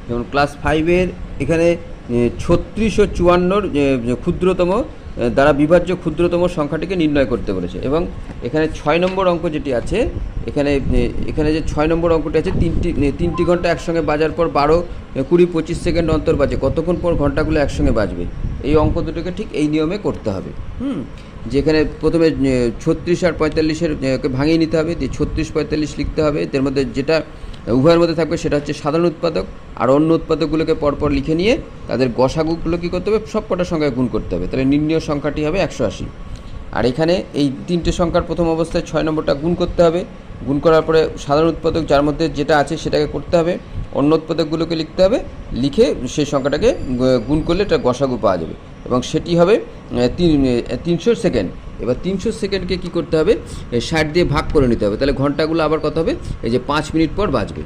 যেমন ক্লাস 5-এর এখানে 36 ও 54-র ক্ষুদ্রতম দ্বারা বিভাজ্য ক্ষুদ্রতম সংখ্যাটিকে নির্ণয় করতে বলেছে। এবং এখানে 6 নম্বর অঙ্ক যেটি আছে, এখানে যে 6 নম্বর অঙ্কটি আছে, তিনটি ঘন্টা একসঙ্গে বাজার পর 12, 20, 25 সেকেন্ড অন্তর বাজে, কতক্ষণ পর ঘন্টাগুলো একসঙ্গে বাজবে। এই অঙ্ক দুটোকে ঠিক এই নিয়মে করতে হবে। যেখানে প্রথমে 36 আর 45-এর ভাঙিয়ে নিতে হবে, দিয়ে 36, 45 লিখতে হবে। এর মধ্যে যেটা উভয়ের মধ্যে থাকবে সেটা হচ্ছে সাধারণ উৎপাদক, আর অন্য উৎপাদকগুলোকে পরপর লিখে নিয়ে তাদের গসাগুগুলো কী করতে হবে, সব কটা সংখ্যায় গুণ করতে হবে। তাহলে নির্ণয় সংখ্যাটি হবে 180। আর এখানে এই তিনটে সংখ্যার প্রথম অবস্থায় 6 নম্বরটা গুণ করতে হবে। গুণ করার পরে সাধারণ উৎপাদক যার মধ্যে যেটা আছে সেটাকে করতে হবে, অন্য উৎপাদকগুলোকে লিখতে হবে, লিখে সেই সংখ্যাটাকে গুণ করলে এটা গসাগু পাওয়া যাবে এবং সেটি হবে 300 সেকেন্ড। এবার 300 সেকেন্ডকে কী করতে হবে, 60 দিয়ে ভাগ করে নিতে হবে। তাহলে ঘন্টাগুলো আবার কত হবে, এই যে 5 মিনিট পর বাজবে।